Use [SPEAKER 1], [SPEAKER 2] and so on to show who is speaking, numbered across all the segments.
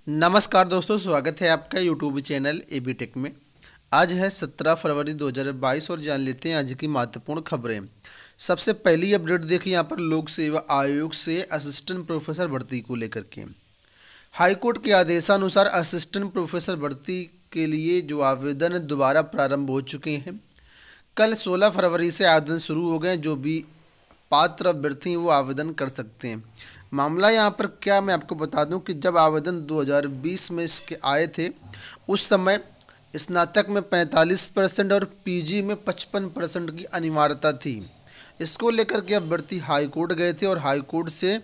[SPEAKER 1] नमस्कार दोस्तों, स्वागत है आपका यूट्यूब चैनल एबी टेक में। आज है 17 फरवरी 2022 और जान लेते हैं आज की महत्वपूर्ण खबरें। सबसे पहली अपडेट देखिए यहाँ पर लोक सेवा आयोग से असिस्टेंट प्रोफेसर भर्ती को लेकर के हाईकोर्ट के आदेशानुसार असिस्टेंट प्रोफेसर भर्ती के लिए जो आवेदन दोबारा प्रारंभ हो चुके हैं। कल 16 फरवरी से आवेदन शुरू हो गए। जो भी पात्र अभ्यर्थी वो आवेदन कर सकते हैं। मामला यहाँ पर क्या, मैं आपको बता दूं कि जब आवेदन 2020 में इसके आए थे उस समय स्नातक में 45% और पीजी में 55% की अनिवार्यता थी। इसको लेकर के अभ्यर्थी हाईकोर्ट गए थे और हाईकोर्ट से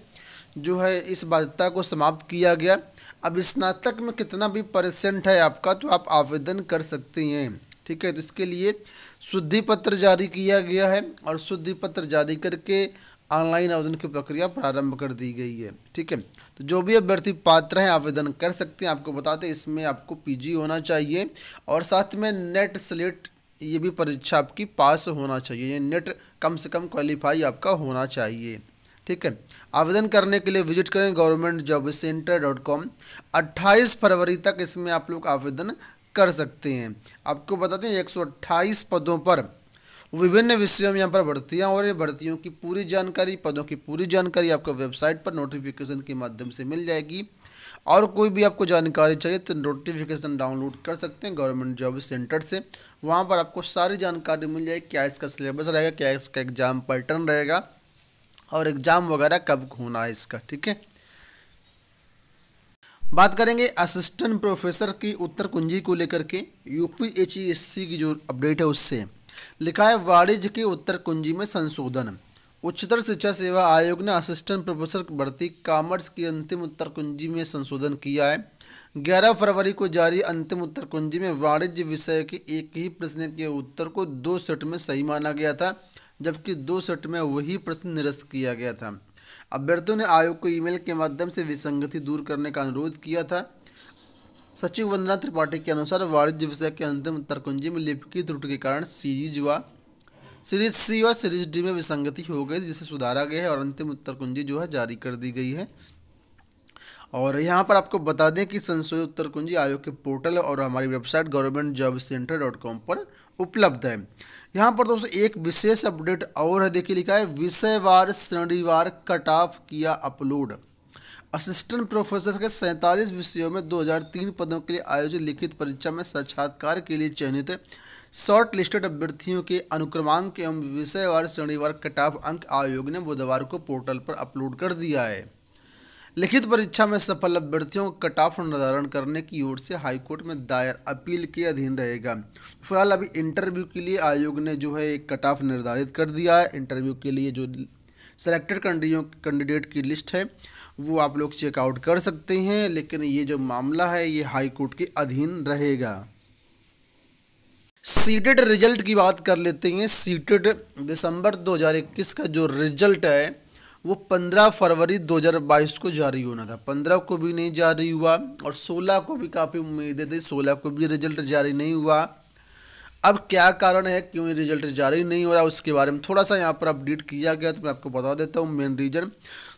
[SPEAKER 1] जो है इस बाध्यता को समाप्त किया गया। अब स्नातक में कितना भी परसेंट है आपका तो आप आवेदन कर सकते हैं। ठीक है, तो इसके लिए शुद्धि पत्र जारी किया गया है और शुद्धि पत्र जारी करके ऑनलाइन आवेदन की प्रक्रिया प्रारंभ कर दी गई है। ठीक है, तो जो भी अभ्यर्थी पात्र हैं आवेदन कर सकते हैं। आपको बताते हैं इसमें आपको पीजी होना चाहिए और साथ में नेट स्लेट ये भी परीक्षा आपकी पास होना चाहिए। ये नेट कम से कम क्वालिफाई आपका होना चाहिए। ठीक है, आवेदन करने के लिए विजिट करें governmentjobcenter.com। 28 फरवरी तक इसमें आप लोग आवेदन कर सकते हैं। आपको बताते हैं 128 पदों पर विभिन्न विषयों में यहाँ पर भर्तियाँ और ये भर्तियों की पूरी जानकारी, पदों की पूरी जानकारी आपको वेबसाइट पर नोटिफिकेशन के माध्यम से मिल जाएगी। और कोई भी आपको जानकारी चाहिए तो नोटिफिकेशन डाउनलोड कर सकते हैं गवर्नमेंट जॉब सेंटर से। वहाँ पर आपको सारी जानकारी मिल जाएगी, क्या इसका सिलेबस रहेगा, क्या इसका एग्जाम पैटर्न रहेगा और एग्ज़ाम वगैरह कब होना है इसका। ठीक है, बात करेंगे असिस्टेंट प्रोफेसर की उत्तर कुंजी को लेकर के। यूपीएससी की जो अपडेट है उससे लिखा है वाणिज्य की उत्तर कुंजी में संशोधन। उच्चतर शिक्षा सेवा आयोग ने असिस्टेंट प्रोफेसर भर्ती कॉमर्स की अंतिम उत्तर कुंजी में संशोधन किया है। 11 फरवरी को जारी अंतिम उत्तर कुंजी में वाणिज्य विषय के एक ही प्रश्न के उत्तर को 2 सेट में सही माना गया था, जबकि 2 सेट में वही प्रश्न निरस्त किया गया था। अभ्यर्थियों ने आयोग को ईमेल के माध्यम से विसंगति दूर करने का अनुरोध किया था। सचिव वंदना त्रिपाठी के अनुसार वाणिज्य विषय के अंतिम उत्तर कुंजी में लिपिकीय त्रुटि के कारण सीरीज सी व सीरीज डी में विसंगति हो गई, जिसे सुधारा गया है और अंतिम उत्तर कुंजी जो है जारी कर दी गई है। और यहाँ पर आपको बता दें कि संशोधित उत्तर कुंजी आयोग के पोर्टल और हमारी वेबसाइट governmentjobcenter.com पर उपलब्ध है। यहाँ पर दोस्तों एक विशेष अपडेट और है, देखिए लिखा है विषयवार श्रेणीवार कट ऑफ किया अपलोड। असिस्टेंट प्रोफेसर के 47 विषयों में 2003 पदों के लिए आयोजित लिखित परीक्षा में साक्षात्कार के लिए चयनित शॉर्ट लिस्टेड अभ्यर्थियों के अनुक्रमांक एवं विषयवार श्रेणीवार कट ऑफ अंक आयोग ने बुधवार को पोर्टल पर अपलोड कर दिया है। लिखित परीक्षा में सफल अभ्यर्थियों को कट ऑफ निर्धारण करने की ओर से हाईकोर्ट में दायर अपील के अधीन रहेगा। फिलहाल अभी इंटरव्यू के लिए आयोग ने जो है एक कट ऑफ निर्धारित कर दिया है। इंटरव्यू के लिए जो सेलेक्टेड कैंडिडेट की लिस्ट है वो आप लोग चेकआउट कर सकते हैं, लेकिन ये जो मामला है ये हाई कोर्ट के अधीन रहेगा। सीटेट रिजल्ट की बात कर लेते हैं। सीटेट दिसंबर 2021 का जो रिजल्ट है वो 15 फरवरी 2022 को जारी होना था। 15 को भी नहीं जारी हुआ और 16 को भी काफ़ी उम्मीदें थी, 16 को भी रिजल्ट जारी नहीं हुआ। अब क्या कारण है, क्यों रिजल्ट जारी नहीं हो रहा, उसके बारे में थोड़ा सा यहाँ पर अपडेट किया गया तो मैं आपको बता देता हूँ। मेन रीज़न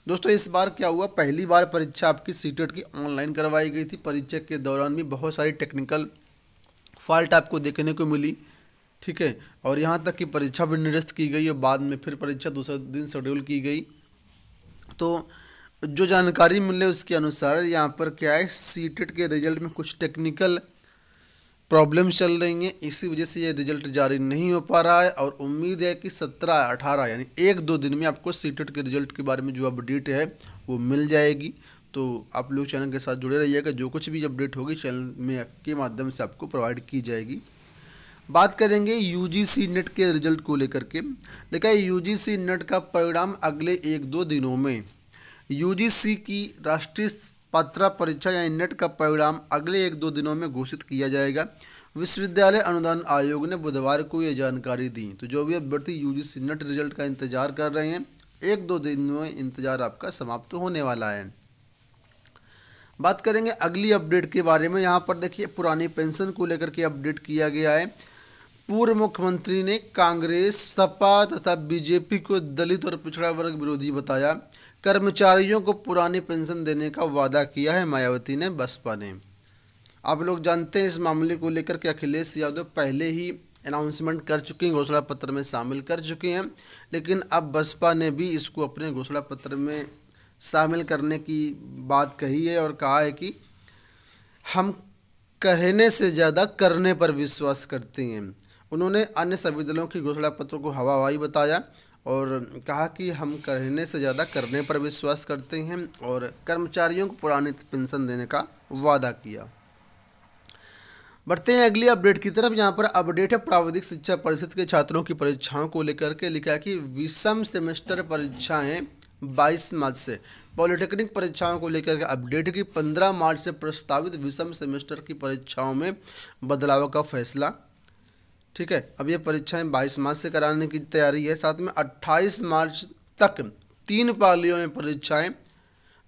[SPEAKER 1] दोस्तों इस बार क्या हुआ, पहली बार परीक्षा आपकी सीटेट की ऑनलाइन करवाई गई थी। परीक्षा के दौरान भी बहुत सारी टेक्निकल फॉल्ट आपको देखने को मिली। ठीक है, और यहाँ तक कि परीक्षा भी निरस्त की गई और बाद में फिर परीक्षा दूसरे दिन शेड्यूल की गई। तो जो जानकारी मिले उसके अनुसार यहाँ पर क्या है, सीटेट के रिजल्ट में कुछ टेक्निकल प्रॉब्लम चल रही हैं, इसी वजह से ये रिजल्ट जारी नहीं हो पा रहा है। और उम्मीद है कि 17-18 यानी 1-2 दिन में आपको सीटेट के रिजल्ट के बारे में जो अपडेट है वो मिल जाएगी। तो आप लोग चैनल के साथ जुड़े रहिएगा, जो कुछ भी अपडेट होगी चैनल में के माध्यम से आपको प्रोवाइड की जाएगी। बात करेंगे यूजीसी नेट के रिजल्ट को लेकर के। देखा यूजीसी नेट का परिणाम अगले 1-2 दिनों में, यूजीसी की राष्ट्रीय पात्रता परीक्षा या नेट का परिणाम अगले 1-2 दिनों में घोषित किया जाएगा। विश्वविद्यालय अनुदान आयोग ने बुधवार को यह जानकारी दी। तो जो भी अभ्यर्थी यूजीसी नेट रिजल्ट का इंतजार कर रहे हैं, 1-2 दिन में इंतजार आपका समाप्त होने वाला है। बात करेंगे अगली अपडेट के बारे में। यहाँ पर देखिए पुरानी पेंशन को लेकर के अपडेट किया गया है। पूर्व मुख्यमंत्री ने कांग्रेस, सपा तथा बीजेपी को दलित और पिछड़ा वर्ग विरोधी बताया। कर्मचारियों को पुरानी पेंशन देने का वादा किया है मायावती ने, बसपा ने। आप लोग जानते हैं इस मामले को लेकर के अखिलेश यादव पहले ही अनाउंसमेंट कर चुके हैं, घोषणा पत्र में शामिल कर चुके हैं, लेकिन अब बसपा ने भी इसको अपने घोषणा पत्र में शामिल करने की बात कही है और कहा है कि हम कहने से ज़्यादा करने पर विश्वास करते हैं। उन्होंने अन्य सभी दलों की घोषणा पत्र को हवाबाजी बताया और कहा कि हम कहने से ज़्यादा करने पर विश्वास करते हैं और कर्मचारियों को पुरानी पेंशन देने का वादा किया। बढ़ते हैं अगली अपडेट की तरफ। यहाँ पर अपडेट है प्राविधिक शिक्षा परिषद के छात्रों की परीक्षाओं को लेकर के। लिखा है कि विषम सेमेस्टर परीक्षाएं 22 मार्च से। पॉलिटेक्निक परीक्षाओं को लेकर के अपडेट की 15 मार्च से प्रस्तावित विषम सेमेस्टर की परीक्षाओं में बदलाव का फैसला। ठीक है, अब ये परीक्षाएं 22 मार्च से कराने की तैयारी है। साथ में 28 मार्च तक 3 पालियों में परीक्षाएं,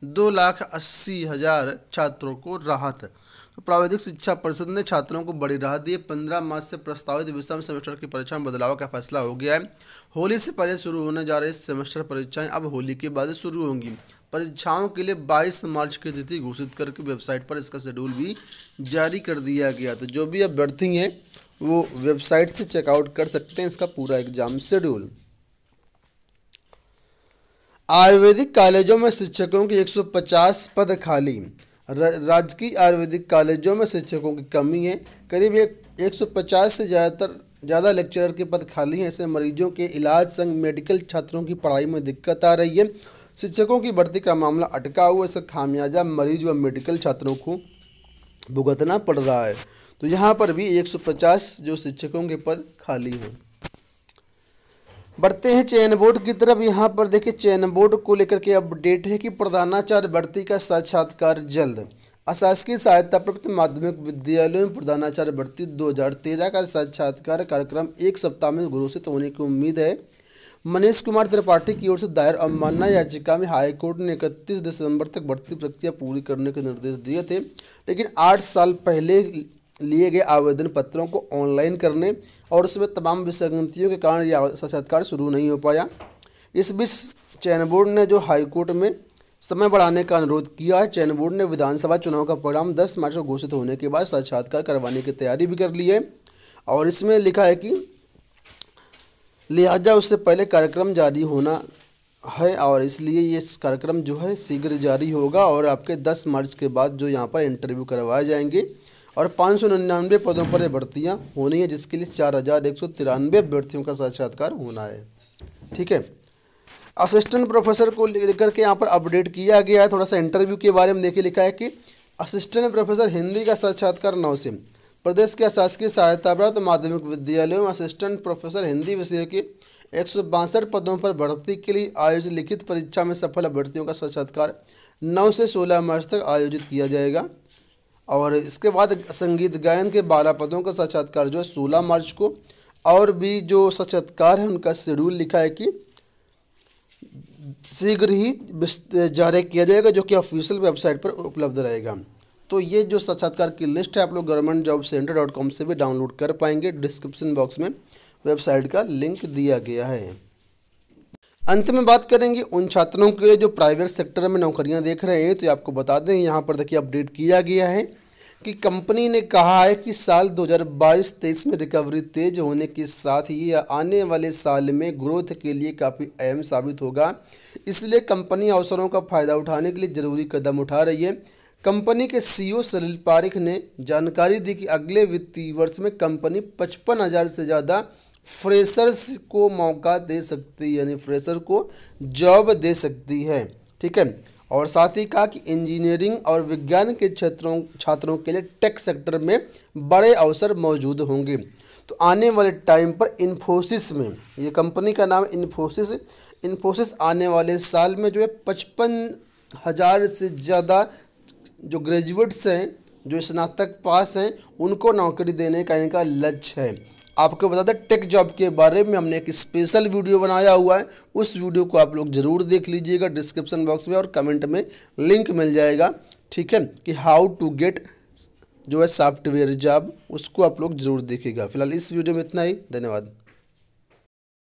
[SPEAKER 1] 2,80,000 छात्रों को राहत। तो प्राविधिक शिक्षा परिषद ने छात्रों को बड़ी राहत दी है। 15 मार्च से प्रस्तावित विषम सेमेस्टर की परीक्षा में बदलाव का फैसला हो गया है। होली से पहले शुरू होने जा रही सेमेस्टर परीक्षाएं अब होली के बाद शुरू होंगी। परीक्षाओं के लिए 22 मार्च की तिथि घोषित करके वेबसाइट पर इसका शेड्यूल भी जारी कर दिया गया। तो जो भी अभ्यर्थी हैं वो वेबसाइट से चेकआउट कर सकते हैं इसका पूरा एग्जाम शेड्यूल। आयुर्वेदिक कॉलेजों में शिक्षकों की 150 पद खाली। राजकीय आयुर्वेदिक कॉलेजों में शिक्षकों की कमी है। करीब 150 से ज़्यादा लेक्चरर के पद खाली हैं। इससे मरीजों के इलाज संग मेडिकल छात्रों की पढ़ाई में दिक्कत आ रही है। शिक्षकों की भर्ती का मामला अटका हुआ, इसका खामियाजा मरीज व मेडिकल छात्रों को भुगतना पड़ रहा है। तो यहाँ पर भी 150 जो शिक्षकों के पद खाली हैं। बढ़ते हैं चयन बोर्ड की तरफ। यहाँ पर देखिए चयन बोर्ड को लेकर के अपडेट है कि प्रधानाचार्य भर्ती का साक्षात्कार जल्द। अशासकीय सहायता प्राप्त माध्यमिक विद्यालयों में प्रधानाचार्य भर्ती 2013 का साक्षात्कार कार्यक्रम 1 सप्ताह में घोषित होने की उम्मीद है। मनीष कुमार त्रिपाठी की ओर से दायर अवमानना याचिका में हाईकोर्ट ने 31 दिसंबर तक भर्ती प्रक्रिया पूरी करने के निर्देश दिए थे, लेकिन 8 साल पहले लिए गए आवेदन पत्रों को ऑनलाइन करने और उसमें तमाम विसंगतियों के कारण यह साक्षात्कार शुरू नहीं हो पाया। इस बीच चयन बोर्ड ने जो हाईकोर्ट में समय बढ़ाने का अनुरोध किया है। चयन बोर्ड ने विधानसभा चुनाव का परिणाम 10 मार्च को घोषित होने के बाद साक्षात्कार करवाने की तैयारी भी कर ली है और इसमें लिखा है कि लिहाजा उससे पहले कार्यक्रम जारी होना है और इसलिए ये कार्यक्रम जो है शीघ्र जारी होगा और आपके 10 मार्च के बाद जो यहाँ पर इंटरव्यू करवाए जाएंगे और 599 पदों पर भर्तियाँ होनी है, जिसके लिए 4,193 अभ्यर्थियों का साक्षात्कार होना है। ठीक है, असिस्टेंट प्रोफेसर को लेकर के यहाँ पर अपडेट किया गया है। थोड़ा सा इंटरव्यू के बारे में देखिए, लिखा है कि असिस्टेंट प्रोफेसर हिंदी का साक्षात्कार 9 से। प्रदेश के अशासकीय सहायता प्राप्त माध्यमिक विद्यालयों में असिस्टेंट प्रोफेसर हिंदी विषय के 162 पदों पर भर्ती के लिए आयोजित लिखित परीक्षा में सफल अभ्यर्थियों का साक्षात्कार 9 से 16 मार्च तक आयोजित किया जाएगा और इसके बाद संगीत गायन के 12 पदों का साक्षात्कार जो है 16 मार्च को और भी जो साक्षात्कार है उनका शेड्यूल लिखा है कि शीघ्र ही जारी किया जाएगा, जो कि ऑफिशियल वेबसाइट पर उपलब्ध रहेगा। तो ये जो साक्षात्कार की लिस्ट है आप लोग governmentjobcenter.com से भी डाउनलोड कर पाएंगे। डिस्क्रिप्शन बॉक्स में वेबसाइट का लिंक दिया गया है। अंत में बात करेंगे उन छात्रों के लिए जो प्राइवेट सेक्टर में नौकरियां देख रहे हैं। तो आपको बता दें यहाँ पर देखिए अपडेट किया गया है कि कंपनी ने कहा है कि साल 2022-23 में रिकवरी तेज होने के साथ ही यह आने वाले साल में ग्रोथ के लिए काफ़ी अहम साबित होगा। इसलिए कंपनी अवसरों का फ़ायदा उठाने के लिए ज़रूरी कदम उठा रही है। कंपनी के सीईओ सलील पारिक ने जानकारी दी कि अगले वित्तीय वर्ष में कंपनी 55,000 से ज़्यादा फ्रेशर्स को मौका दे सकती है, यानी फ्रेशर को जॉब दे सकती है। ठीक है, और साथ ही कहा कि इंजीनियरिंग और विज्ञान के छात्रों के लिए टेक सेक्टर में बड़े अवसर मौजूद होंगे। तो आने वाले टाइम पर इन्फोसिस में, ये कंपनी का नाम इन्फोसिस आने वाले साल में जो है 55,000 से ज़्यादा जो ग्रेजुएट्स हैं, जो स्नातक पास हैं, उनको नौकरी देने का इनका लक्ष्य है। आपको बता दें टेक जॉब के बारे में हमने एक स्पेशल वीडियो बनाया हुआ है, उस वीडियो को आप लोग ज़रूर देख लीजिएगा। डिस्क्रिप्शन बॉक्स में और कमेंट में लिंक मिल जाएगा। ठीक है, कि हाउ टू गेट जो है सॉफ्टवेयर जॉब, उसको आप लोग ज़रूर देखिएगा। फिलहाल इस वीडियो में इतना ही, धन्यवाद।